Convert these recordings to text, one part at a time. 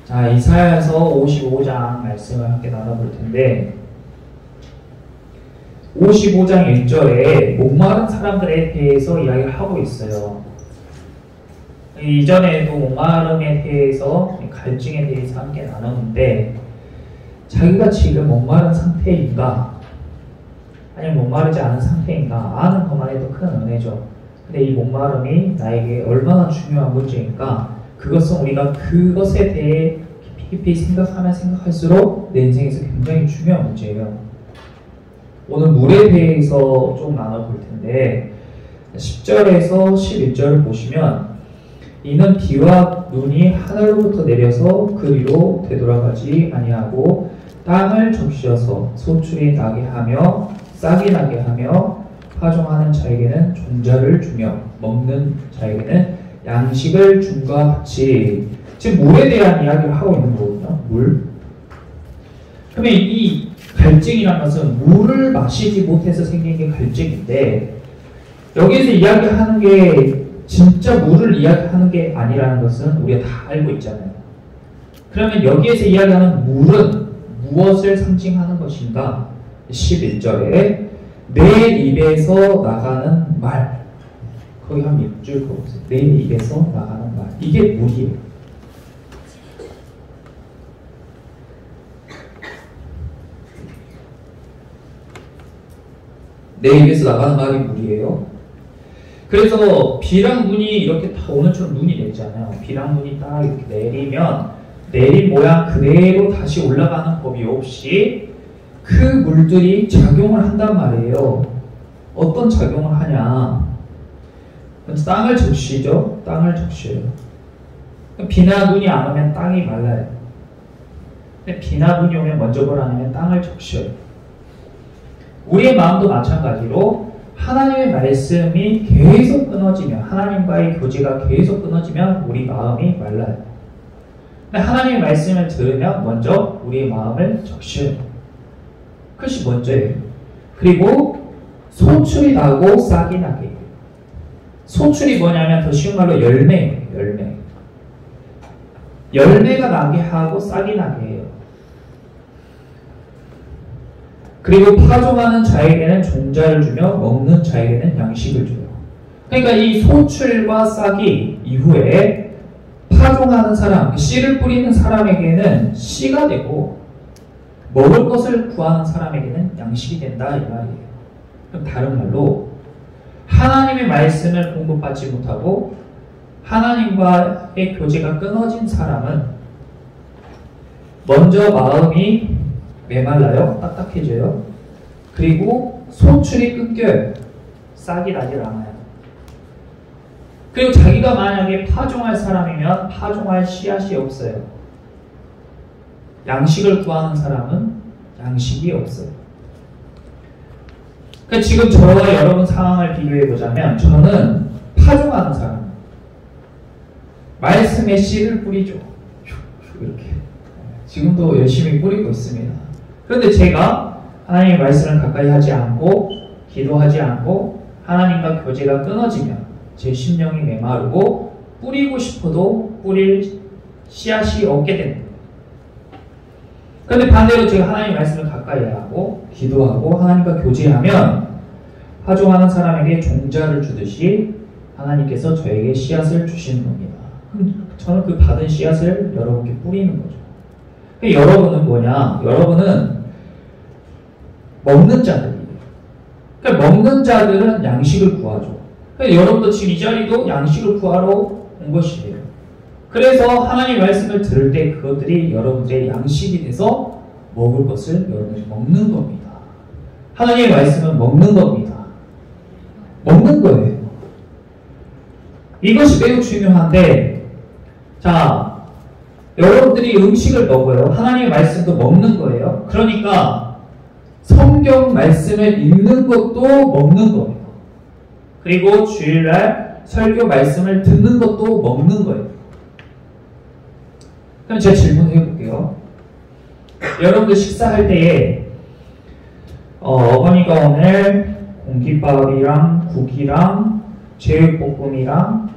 자, 이사야서 55장 말씀을 함께 나눠볼 텐데 55장 1절에 목마른 사람들에 대해서 이야기를 하고 있어요. 이전에도 목마름에 대해서 갈증에 대해서 함께 나눴는데 자기가 지금 목마른 상태인가 아니면 목마르지 않은 상태인가 아는 것만 해도 큰 은혜죠. 근데 이 목마름이 나에게 얼마나 중요한 문제인가 그것은 우리가 그것에 대해 깊이 생각하면 생각할수록 내 인생에서 굉장히 중요한 문제예요. 오늘 물에 대해서 좀 나눠볼 텐데 10절에서 11절을 보시면 이는 비와 눈이 하늘로부터 내려서 그 위로 되돌아가지 아니하고 땅을 적셔서 소출이 나게 하며 싹이 나게 하며 파종하는 자에게는 종자를 주며 먹는 자에게는 양식을 줌과 같이 지금 물에 대한 이야기를 하고 있는 거거든요. 물. 그러면 이 갈증이라는 것은 물을 마시지 못해서 생긴 게 갈증인데 여기에서 이야기하는 게 진짜 물을 이야기하는 게 아니라는 것은 우리가 다 알고 있잖아요. 그러면 여기에서 이야기하는 물은 무엇을 상징하는 것인가? 11절에 내 입에서 나가는 말 거기 한 밑줄 그어보세요. 내 입에서 나가는 말 이게 물이에요. 내 입에서 나가는 말이 물이에요. 그래서 비랑 눈이 이렇게 다 오늘처럼 눈이 내리잖아요. 비랑 눈이 딱 이렇게 내리면 내린 모양 그대로 다시 올라가는 법이 없이 그 물들이 작용을 한단 말이에요. 어떤 작용을 하냐? 먼저 땅을 적시죠. 땅을 적셔요. 비나 눈이 안 오면 땅이 말라요. 근데 비나 눈이 오면 먼저 뭘 하냐면 땅을 적셔요. 우리의 마음도 마찬가지로 하나님의 말씀이 계속 끊어지면 하나님과의 교제가 계속 끊어지면 우리 마음이 말라요. 근데 하나님의 말씀을 들으면 먼저 우리의 마음을 적셔요. 그것이 먼저예요. 그리고 소출이 나고 싹이 나게 해요. 소출이 뭐냐면 더 쉬운 말로 열매예요. 열매. 열매가 나게 하고 싹이 나게 해요. 그리고 파종하는 자에게는 종자를 주며 먹는 자에게는 양식을 줘요. 그러니까 이 소출과 싹이 이후에 파종하는 사람, 씨를 뿌리는 사람에게는 씨가 되고 먹을 것을 구하는 사람에게는 양식이 된다 이 말이에요. 그럼 다른 말로 하나님의 말씀을 공급받지 못하고 하나님과의 교제가 끊어진 사람은 먼저 마음이 메말라요. 딱딱해져요. 그리고 소출이 끊겨요. 싹이 나질 않아요. 그리고 자기가 만약에 파종할 사람이면 파종할 씨앗이 없어요. 양식을 구하는 사람은 양식이 없어요. 그러니까 지금 저와 여러분 상황을 비교해 보자면 저는 파종하는 사람 말씀의 씨를 뿌리죠. 이렇게 지금도 열심히 뿌리고 있습니다. 그런데 제가 하나님의 말씀을 가까이 하지 않고 기도하지 않고 하나님과 교제가 끊어지면 제 심령이 메마르고 뿌리고 싶어도 뿌릴 씨앗이 없게 됩니다. 그런데 반대로 제가 하나님의 말씀을 가까이 하고 기도하고 하나님과 교제하면 파종하는 사람에게 종자를 주듯이 하나님께서 저에게 씨앗을 주시는 겁니다. 그럼 저는 그 받은 씨앗을 여러분께 뿌리는 거죠. 여러분은 뭐냐? 여러분은 먹는 자들이에요. 그러니까 먹는 자들은 양식을 구하죠. 그러니까 여러분도 지금 이 자리도 양식을 구하러 온 것이에요. 그래서 하나님의 말씀을 들을 때 그것들이 여러분들의 양식이 돼서 먹을 것을 여러분이 먹는 겁니다. 하나님의 말씀은 먹는 겁니다. 먹는 거예요. 이것이 매우 중요한데 자 여러분들이 음식을 먹어요. 하나님의 말씀도 먹는 거예요. 그러니까 성경 말씀을 읽는 것도 먹는 거예요. 그리고 주일날 설교 말씀을 듣는 것도 먹는 거예요. 그럼 제가 질문을 해볼게요. 여러분들 식사할 때에 어머니가 오늘 공깃밥이랑 국이랑 제육볶음이랑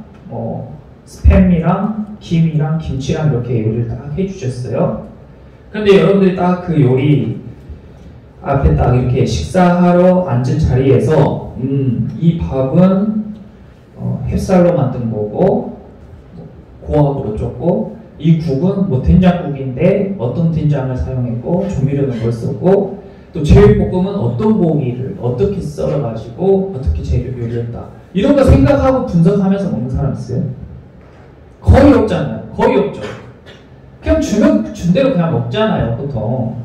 스팸이랑 김이랑 김치랑 이렇게 요리를 딱 해주셨어요. 그런데 여러분들이 딱 그 요리 앞에 딱 이렇게 식사하러 앉은 자리에서 이 밥은 햅쌀로 만든 거고 고압으로 쪘고 이 국은 뭐 된장국인데 어떤 된장을 사용했고 조미료는 뭘 썼고 또 제육볶음은 어떤 고기를 어떻게 썰어가지고 어떻게 재료 요리했다 이런 거 생각하고 분석하면서 먹는 사람 있어요? 거의 없잖아요. 거의 없죠. 그냥 준 대로 그냥 먹잖아요 보통.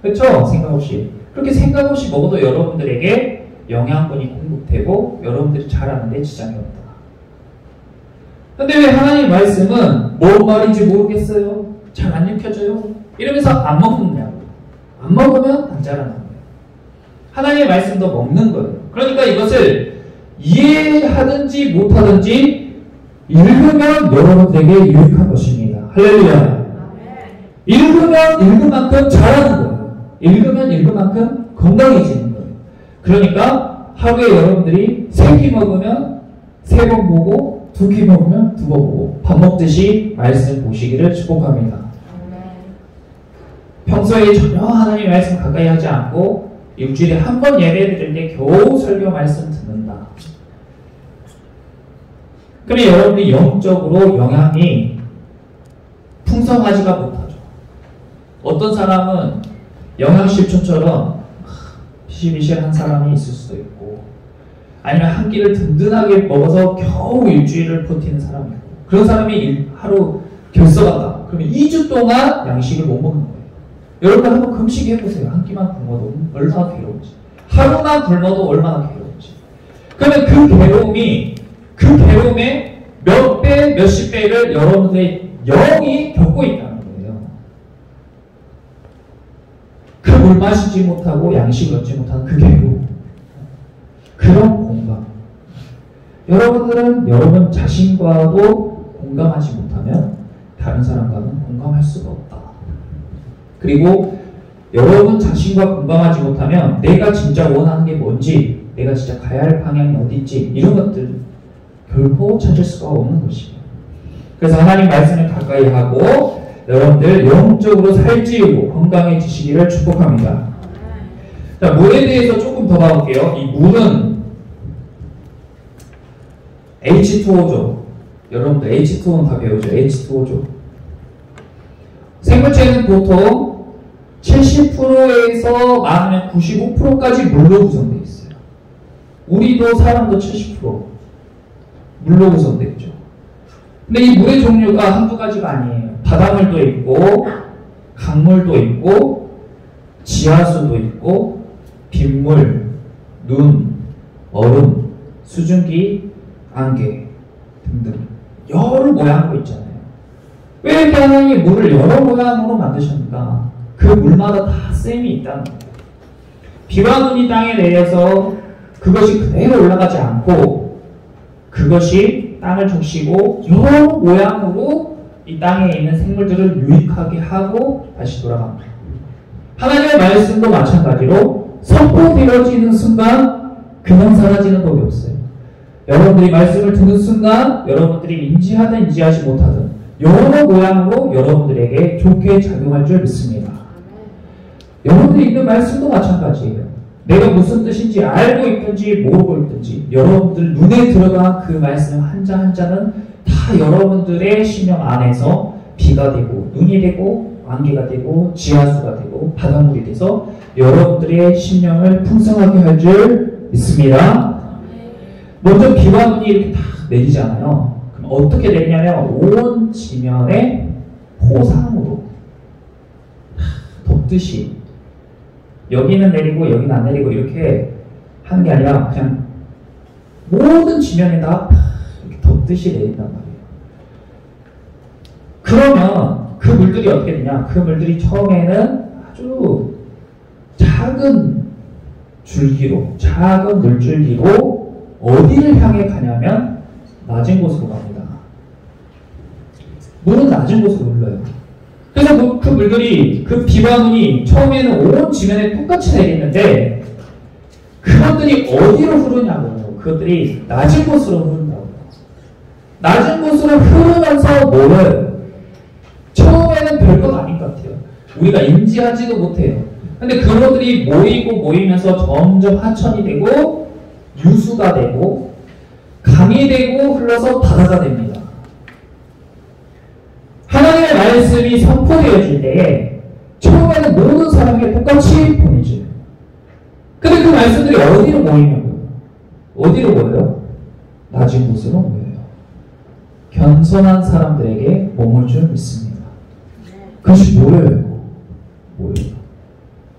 그렇죠? 생각 없이. 그렇게 생각 없이 먹어도 여러분들에게 영양분이 공급되고 여러분들이 잘하는데 지장이 없다. 근데 왜 하나님의 말씀은 뭔 말인지 모르겠어요? 잘 안 읽혀져요? 이러면서 안 먹느냐고. 안 먹으면 안 자라는 거예요. 하나님의 말씀도 먹는 거예요. 그러니까 이것을 이해하든지 못하든지 읽으면 여러분들에게 유익한 것입니다. 할렐루야. 읽으면 읽은 만큼 잘하는 거예요. 읽으면 읽은 만큼 건강해지는 거예요. 그러니까 하루에 여러분들이 3끼 먹으면 3번 보고 2끼 먹으면 2번 보고 밥 먹듯이 말씀 보시기를 축복합니다. 평소에 전혀 하나님의 말씀 가까이 하지 않고 일주일에 한 번 예배 드릴 때 겨우 설교 말씀 듣는다. 그러면 여러분들이 영적으로 영향이 풍성하지가 못하죠. 어떤 사람은 영양실천처럼 비실비실한 사람이 있을 수도 있고 아니면 한 끼를 든든하게 먹어서 겨우 일주일을 버티는 사람이 있고 그런 사람이 하루 결석한다. 그러면 2주 동안 양식을 못 먹는 거예요. 여러분 한번 금식해보세요. 한 끼만 굶어도 얼마나 괴로운지. 하루만 굶어도 얼마나 괴로운지. 그러면 그 괴로움의 몇 배, 몇십 배를 여러분들의 영이 겪고 있다는 거예요. 그 물 마시지 못하고 양식을 얻지 못하는 그 괴로움. 그런 공감. 여러분들은 여러분 자신과도 공감하지 못하면 다른 사람과는 공감할 수가 없다. 그리고 여러분 자신과 공감하지 못하면 내가 진짜 원하는 게 뭔지, 내가 진짜 가야 할 방향이 어딘지 이런 것들 결코 찾을 수가 없는 것이에요. 그래서 하나님 말씀을 가까이 하고 여러분들 영적으로 살찌우고 건강해지시기를 축복합니다. 자, 물에 대해서 조금 더 봐볼게요. 이 물은 H2O죠. 여러분들 H2O는 다 배우죠. H2O죠. 생물체는 보통 70%에서 많으면 95%까지 물로 구성되어 있어요. 우리도 사람도 70% 물로 구성되어 있죠. 근데 이 물의 종류가 한두 가지가 아니에요. 바닷물도 있고 강물도 있고 지하수도 있고 빗물, 눈, 얼음, 수증기, 안개 등등 여러 모양으로 있잖아요. 왜 이렇게 하나님이 물을 여러 모양으로 만드셨는가? 그 물마다 다 쓰임이 있다는 거예요. 비와 눈이 땅에 내려서 그것이 그대로 올라가지 않고 그것이 땅을 적시고 여러 모양으로 이 땅에 있는 생물들을 유익하게 하고 다시 돌아갑니다. 하나님의 말씀도 마찬가지로 선포되어지는 순간 그냥 사라지는 법이 없어요. 여러분들이 말씀을 듣는 순간 여러분들이 인지하든 인지하지 못하든 여러 모양으로 여러분들에게 좋게 작용할 줄 믿습니다. 여러분들이 읽는 말씀도 마찬가지예요. 내가 무슨 뜻인지 알고 있든지 모르고 있든지 여러분들 눈에 들어간 그 말씀 한자 한자는 다 여러분들의 심령 안에서 비가 되고 눈이 되고 안개가 되고 지하수가 되고 바닷물이 돼서 여러분들의 심령을 풍성하게 할 줄 믿습니다. 먼저 비와 눈이 이렇게 다 내리잖아요. 그럼 어떻게 내리냐면 온 지면에 호상으로 덮듯이 여기는 내리고 여기는 안 내리고 이렇게 하는 게 아니라 그냥 모든 지면에다 이렇게 덮듯이 내린단 말이에요. 그러면 그 물들이 어떻게 되냐? 그 물들이 처음에는 아주 작은 줄기로, 작은 물줄기로 어디를 향해 가냐면 낮은 곳으로 갑니다. 물은 낮은 곳으로 흘러요. 그래서 그 물들이, 그 비와 눈이 처음에는 온 지면에 똑같이 내리는데 그것들이 어디로 흐르냐고. 그것들이 낮은 곳으로 흐른다고. 낮은 곳으로 흐르면서 모여요. 처음에는 별것 아닌 것 같아요. 우리가 인지하지도 못해요. 근데 그것들이 모이면서 점점 하천이 되고 유수가 되고 강이 되고 흘러서 바다가 됩니다. 하나님의 말씀이 선포되어질 때에 처음에는 모든 사람에게 똑같이 보내줘요. 근데 그 말씀들이 어디로 모이냐고요? 어디로 모여요? 낮은 곳으로 모여요. 겸손한 사람들에게 머물 줄 믿습니다. 그것이 모여요.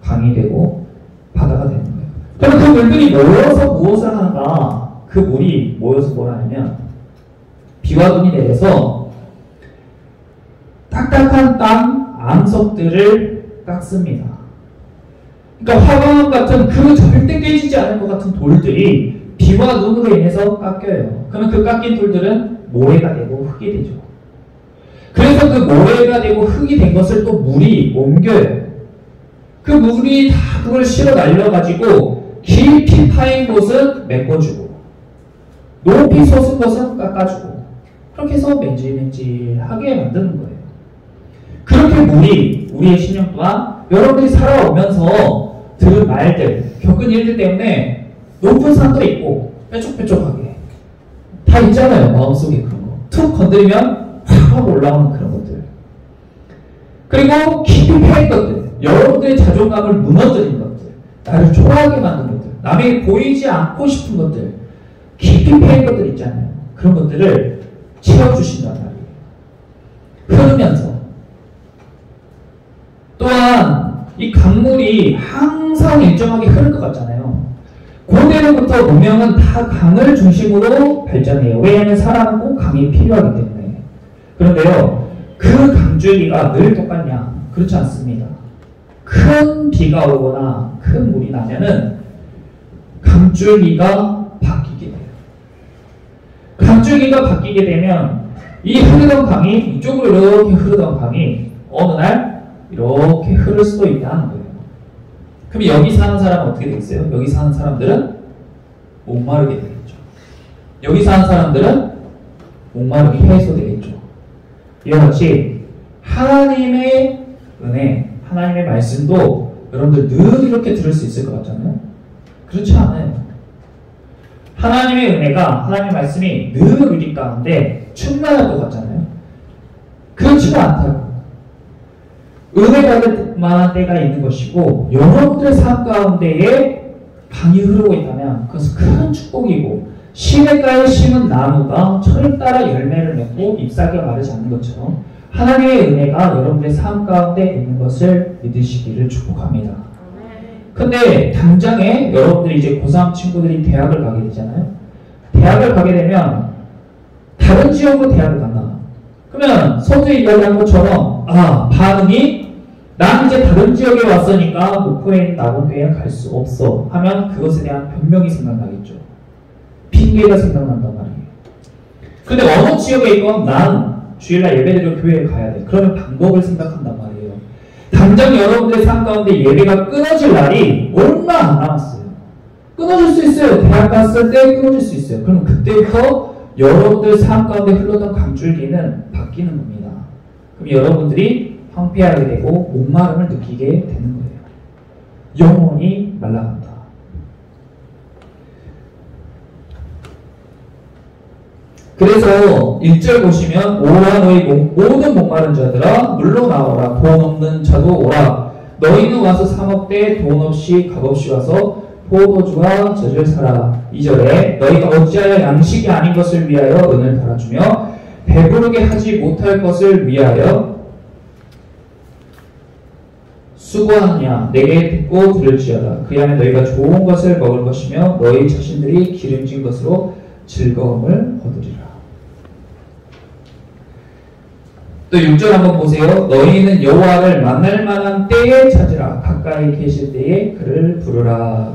강이 되고 바다가 되는 거예요. 그럼 그 물들이 모여서 무엇을 하는가? 그 물이 모여서 뭘 하냐면 비와 눈이 내려서 딱딱한 땅 암석들을 깎습니다. 그러니까 화강암 같은 그 절대 깨지지 않을 것 같은 돌들이 비와 눈으로 인해서 깎여요. 그러면 그 깎인 돌들은 모래가 되고 흙이 되죠. 그래서 그 모래가 되고 흙이 된 것을 또 물이 옮겨요. 그 물이 다 그걸 실어 날려가지고 깊이 파인 곳은 메꿔주고 높이 솟은 것은 깎아주고 그렇게 해서 맨질맨질하게 만드는 거예요. 그렇게 물이 우리의 신령 또한 여러분들이 살아오면서 들은 말들, 겪은 일들 때문에 높은 산도 있고 뾰족뾰족하게 다 있잖아요. 마음속에 그런 거. 툭 건드리면 확 하고 올라오는 그런 것들. 그리고 깊이 패인 것들. 여러분들의 자존감을 무너뜨린 것들. 나를 초라하게 만든 것들. 남에게 보이지 않고 싶은 것들. 깊이 패인 것들 있잖아요. 그런 것들을 채워주신단 말이에요. 흐르면서. 또한 이 강물이 항상 일정하게 흐를 것 같잖아요. 고대로부터 문명은 다 강을 중심으로 발전해요. 왜냐하면 사람은 꼭 강이 필요하기 때문에. 그런데요, 그 강줄기가 늘 똑같냐? 그렇지 않습니다. 큰 비가 오거나 큰 물이 나면은 강줄기가 바뀌게 돼요. 강줄기가 바뀌게 되면 이 흐르던 강이 이쪽으로 이렇게 흐르던 강이 어느 날 이렇게 흐를 수도 있다는 거예요. 그럼 여기 사는 사람은 어떻게 되겠어요? 여기 사는 사람들은 목마르게 되겠죠. 여기 사는 사람들은 목마르게 해소되겠죠. 이와 같이 하나님의 은혜, 하나님의 말씀도 여러분들 늘 이렇게 들을 수 있을 것 같잖아요. 그렇지 않아요. 하나님의 은혜가, 하나님의 말씀이 늘 우리 가운데 충만할 것 같잖아요. 그렇지가 않다고. 은혜 받을 만한 때가 있는 것이고 여러분들의 삶 가운데에 강이 흐르고 있다면 그것은 큰 축복이고 시냇가에 심은 나무가 철을 따라 열매를 맺고 잎사귀가 마르지 않는 것처럼 하나님의 은혜가 여러분들의 삶 가운데 있는 것을 믿으시기를 축복합니다. 근데 당장에 여러분들이 이제 고3 친구들이 대학을 가게 되잖아요. 대학을 가게 되면 다른 지역으로 대학을 간다. 그러면 서두에 이야기한 것처럼 반응이 난 이제 다른 지역에 왔으니까 목포에 있는 낙원교회에 갈 수 없어 하면 그것에 대한 변명이 생각나겠죠. 핑계가 생각난단 말이에요. 근데 어느 지역에 있건 난 주일날 예배드리러 교회에 가야 돼. 그러면 방법을 생각한단 말이에요. 당장 여러분들의 삶 가운데 예배가 끊어질 날이 얼마 안 남았어요. 끊어질 수 있어요. 대학 갔을 때 끊어질 수 있어요. 그럼 그때부터 여러분들 삶 가운데 흘러던 강줄기는 바뀌는 겁니다. 그럼 여러분들이 황폐하게 되고 목마름을 느끼게 되는 거예요. 영혼이 말라간다. 그래서 1절 보시면 오라 너희 모든 목마른 자들아 물로 나오라 돈 없는 자도 오라 너희는 와서 사 먹되 돈 없이 값없이 와서 포도주와 젖을 사라. 2절에 너희가 어찌하여 양식이 아닌 것을 위하여 은을 달아주며 배부르게 하지 못할 것을 위하여 수고하느냐. 내게 듣고 들을지어다. 그 안에 너희가 좋은 것을 먹을 것이며 너희 자신들이 기름진 것으로 즐거움을 얻으리라. 또 6절 한번 보세요. 너희는 여호와를 만날 만한 때에 찾으라. 가까이 계실 때에 그를 부르라.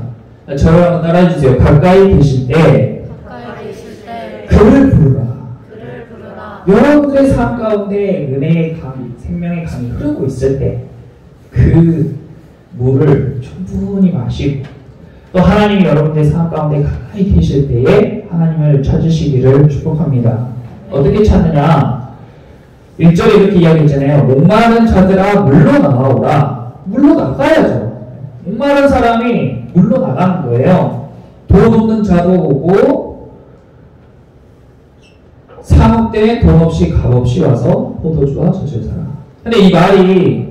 저를 한번 따라해주세요. 가까이 계실 때 그를 부르라. 여러분들의 삶 가운데 은혜의 강이, 생명의 강이 흐르고 있을 때 그 물을 충분히 마시고 또 하나님이 여러분들의 삶 가운데 가까이 계실 때에 하나님을 찾으시기를 축복합니다. 어떻게 찾느냐? 1절에 이렇게 이야기했잖아요. 목마른 자들아 물러나오라. 물러나가야죠. 목마른 사람이 물러나가는 거예요. 돈 없는 자도 오고 사먹되 돈 없이 값 없이 와서 포도주와 젖을 사라. 근데 이 말이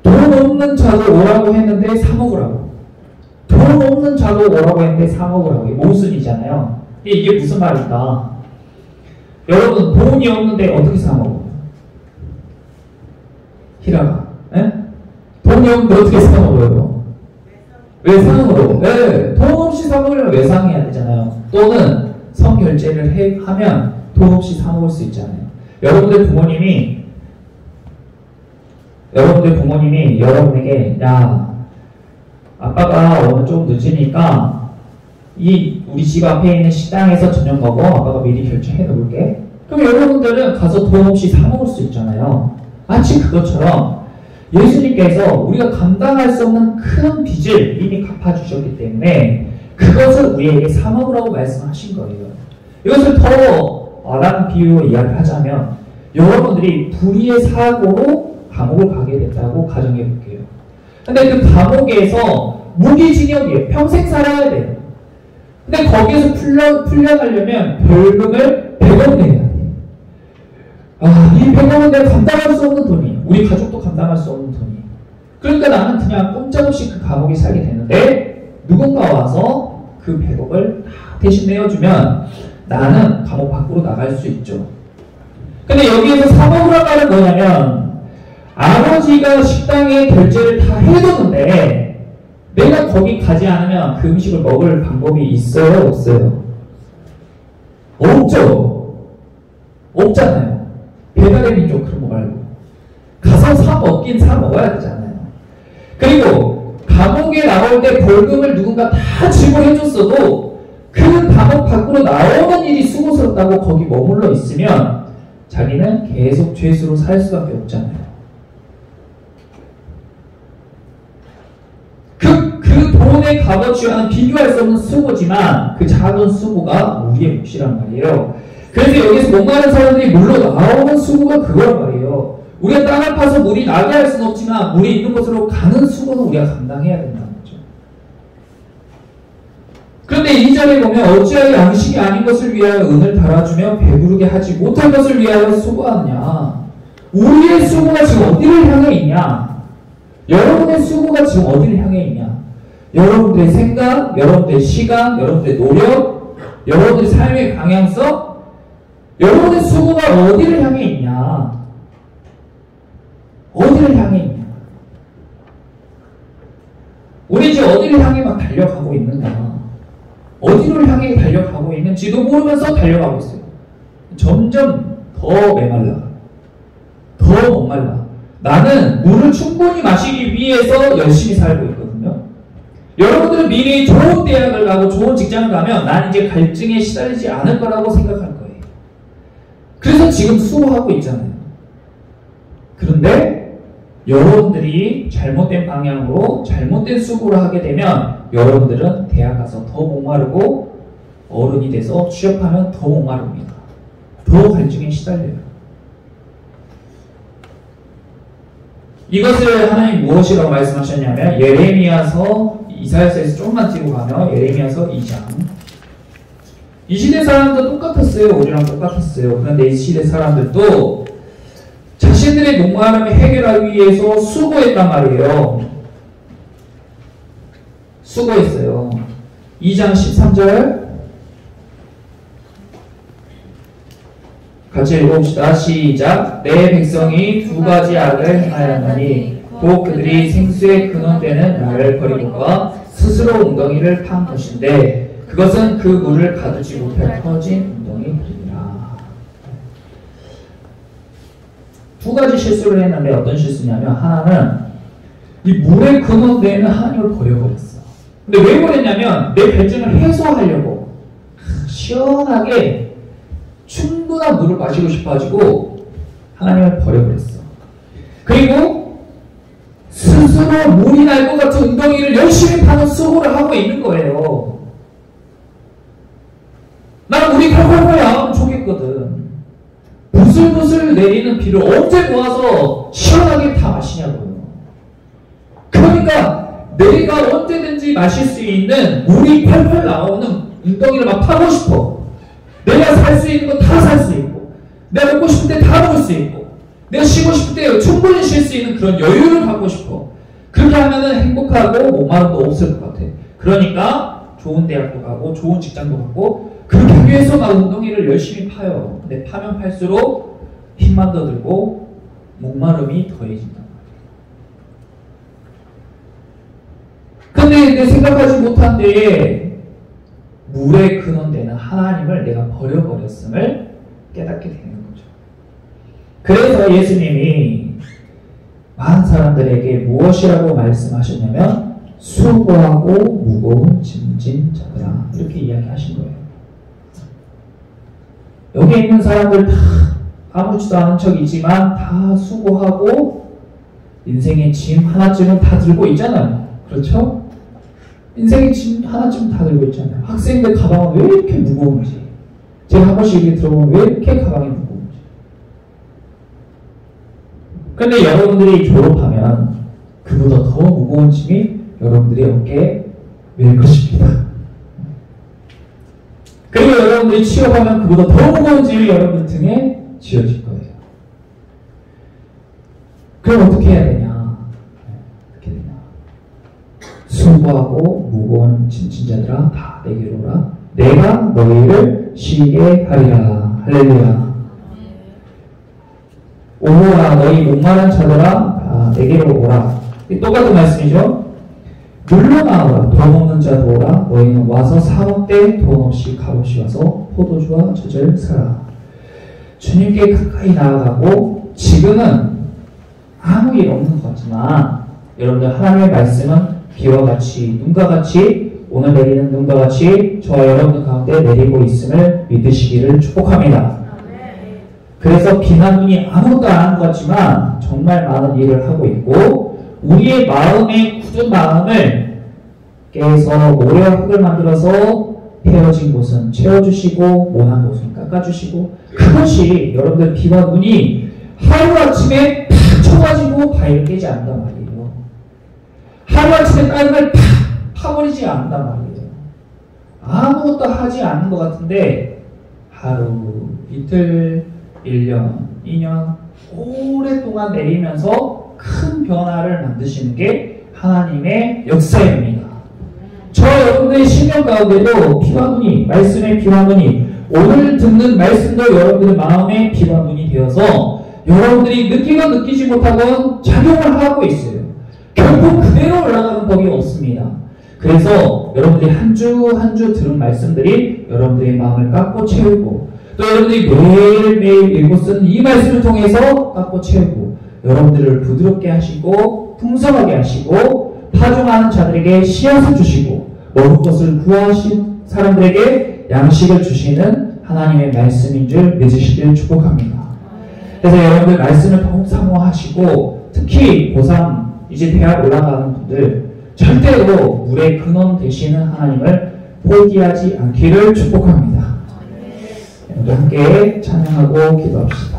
돈 없는 자도 오라고 했는데 사먹으라고. 돈 없는 자도 오라고 했는데 사먹으라고. 모순이잖아요. 이게 무슨 말일까? 여러분 돈이 없는데 어떻게 사먹어요? 히라가. 네? 돈이 없는데 어떻게 사먹어요? 외상으로. 네. 돈 없이 사먹으려면 외상해야 되잖아요. 또는 성결제를 하면 돈 없이 사먹을 수 있잖아요. 여러분들 부모님이 여러분에게 야 아빠가 오늘 좀 늦으니까 우리 집 앞에 있는 식당에서 저녁 먹어. 아빠가 미리 결제해 놓을게. 그럼 여러분들은 가서 돈 없이 사 먹을 수 있잖아요. 마치 그것처럼 예수님께서 우리가 감당할 수 없는 큰 빚을 이미 갚아주셨기 때문에 그것을 우리에게 사 먹으라고 말씀하신 거예요. 이것을 더 와닿은 비유로 이야기를 하자면 여러분들이 불의의 사고로 감옥을 가게 됐다고 가정해 볼게요. 근데 그 감옥에서 무기징역이에요. 평생 살아야 돼요. 근데 거기에서 풀려나려면 벌금을 100원 내야 돼. 이 100원은 내가 감당할 수 없는 돈이에요. 우리 가족도 감당할 수 없는 돈이에요. 그러니까 나는 그냥 꼼짝없이 그 감옥에 살게 되는데 누군가 와서 그 100억을 대신 내어주면 나는 감옥 밖으로 나갈 수 있죠. 근데 여기에서 사먹으란 말은 뭐냐면 아버지가 식당에 결제를 다 해뒀는데 내가 거기 가지 않으면 그 음식을 먹을 방법이 있어요? 없어요? 없죠. 없잖아요. 배달의 민족 그런 거 말고 가서 사 먹긴 사 먹어야 되잖아요. 그리고 감옥에 나올 때 벌금을 누군가 다 지불해줬어도 그 감옥 밖으로 나오는 일이 수고스럽다고 거기 머물러 있으면 자기는 계속 죄수로 살 수밖에 없잖아요. 그 돈의 값어치와는 비교할 수 없는 수고지만 그 작은 수고가 우리의 몫이란 말이에요. 그래서 여기서 목마른 사람들이 물러 나오는 수고가 그거란 말이에요. 우리가 땅을 파서 물이 나게 할 수는 없지만 물이 있는 곳으로 가는 수고는 우리가 감당해야 된다는 거죠. 그런데 2절에 보면 어찌하여 양식이 아닌 것을 위하여 은을 달아주며 배부르게 하지 못할 것을 위하여 수고하느냐. 우리의 수고가 지금 어디를 향해 있냐? 여러분의 수고가 지금 어디를 향해 있냐? 여러분들의 생각, 여러분들의 시간, 여러분들의 노력, 여러분들의 삶의 방향성, 여러분의 수고가 어디를 향해 있냐? 어디를 향해 있냐? 우리 이제 어디를 향해 막 달려가고 있는가? 어디를 향해 달려가고 있는지도 모르면서 달려가고 있어요. 점점 더 메말라. 더 목말라. 나는 물을 충분히 마시기 위해서 열심히 살고 있거든요. 여러분들은 미리 좋은 대학을 가고 좋은 직장을 가면 난 이제 갈증에 시달리지 않을 거라고 생각할 거예요. 그래서 지금 수고하고 있잖아요. 그런데 여러분들이 잘못된 방향으로 잘못된 수고를 하게 되면 여러분들은 대학 가서 더 목마르고 어른이 돼서 취업하면 더 목마릅니다. 더 갈증에 시달려요. 이것을 하나님 무엇이라고 말씀하셨냐면 예레미야서 이사야서에서 조금만 뒤로 가면 예레미야서 2장. 이 시대 사람도 똑같았어요. 우리랑 똑같았어요. 그런데 이 시대 사람들도 자신들의 목마름을 해결하기 위해서 수고했단 말이에요. 수고했어요. 2장 13절 같이 읽어봅시다. 시작. 내 백성이 두 가지 악을 행하였나니 곧 그들이 생수의 근원되는 나를 버리고가 스스로 웅덩이를 판 것인데 그것은 그 물을 가두지 못할 터진 웅덩이들이라. 두 가지 실수를 했는데 어떤 실수냐면 하나는 이 물의 근원되는 하나님을 버려버렸어. 근데 왜 버렸냐면 내 갈증을 해소하려고 시원하게 충분한 물을 마시고 싶어가지고 하나님을 버려버렸어. 그리고 스스로 물이 날 것 같은 웅덩이를 열심히 파는 수고를 하고 있는 거예요. 나는 물이 콸콸콸 나오면 좋겠고 여름이거든. 부슬부슬 내리는 비를 언제 모아서 시원하게 다 마시냐고요. 그러니까 내가 언제든지 마실 수 있는 물이 펄펄 나오는 웅덩이를 막 파고 싶어. 내가 살 수 있는 거 다 살 수 있고, 내가 먹고 싶을 때 다 먹을 수 있고, 내가 쉬고 싶을 때 충분히 쉴 수 있는 그런 여유를 갖고 싶어. 그렇게 하면은 행복하고 목마름도 없을 것 같아. 그러니까 좋은 대학도 가고 좋은 직장도 갖고 그렇게 하기 위해서 막 웅덩이를 열심히 파요. 근데 파면 팔수록 힘만 더 들고 목마름이 더해진단 말이에요. 근데 생각하지 못한 때에 물의 근원되는 하나님을 내가 버려버렸음을 깨닫게 되는 거죠. 그래서 예수님이 많은 사람들에게 무엇이라고 말씀하셨냐면 수고하고 무거운 짐진 자들아, 이렇게 이야기하신 거예요. 여기 있는 사람들 다 아무렇지도 않은 척이지만 다 수고하고 인생의 짐 하나쯤은 다 들고 있잖아요. 그렇죠? 인생의 짐 하나쯤 다 들고 있잖아요. 학생들 가방은 왜 이렇게 무거운지, 제가 한 번씩 얘기 들어보면 왜 이렇게 가방이 무거운지. 근데 여러분들이 졸업하면 그보다 더 무거운 짐이 여러분들이 어깨에 밀 것입니다. 그리고 여러분들이 취업하면 그보다 더 무거운 짐이 여러분들 등에 지어질 거예요. 그럼 어떻게 해야 되냐? 어떻게 되냐? 수고하고 무거운 짐진 자들아 다 내게로 오라. 내가 너희를 쉬게 하리라. 할렐루야. 오호라 너희 목마른 자들아 다 내게로 오라. 똑같은 말씀이죠. 물러나오라. 돈 없는 자도 오라. 너희는 와서 사 먹되 돈 없이 값없이 와서 포도주와 젖을 사라. 주님께 가까이 나아가고, 지금은 아무 일 없는 것 같지만 여러분들 하나님의 말씀은 비와 같이 눈과 같이, 오늘 내리는 눈과 같이 저와 여러분들 가운데 내리고 있음을 믿으시기를 축복합니다. 그래서 비나 눈이 아무것도 안 하는 것 같지만 정말 많은 일을 하고 있고, 우리의 마음의 굳은 마음을 깨서 모래와 흙을 만들어서 헤어진 곳은 채워주시고 모난 곳은 깎아주시고, 그것이 여러분들 비와 눈이 하루아침에 팍 쳐가지고 바위를 깨지 않는단 말이에요. 하루아침에 땅을 팍 파버리지 않는단 말이에요. 아무것도 하지 않는 것 같은데 하루, 이틀, 1년, 2년 오랫동안 내리면서 큰 변화를 만드시는 게 하나님의 역사입니다. 저 여러분들의 신명 가운데도 비와 눈이, 말씀의 비와 눈이, 오늘 듣는 말씀도 여러분들의 마음의 비와 눈이 되어서 여러분들이 느끼건 느끼지 못하건 작용을 하고 있어요. 결국 그대로 올라가는 법이 없습니다. 그래서 여러분들이 한 주 한 주 들은 말씀들이 여러분들의 마음을 깎고 채우고, 또 여러분들이 매일매일 읽고 쓴 이 말씀을 통해서 깎고 채우고, 여러분들을 부드럽게 하시고 풍성하게 하시고 파종하는 자들에게 씨앗을 주시고 먹을 것을 구하신 사람들에게 양식을 주시는 하나님의 말씀인 줄 믿으시길 축복합니다. 그래서 여러분들 말씀을 더욱 사모하시고, 특히 고3 이제 대학 올라가는 분들 절대로 물의 근원 되시는 하나님을 포기하지 않기를 축복합니다. 함께 찬양하고 기도합시다.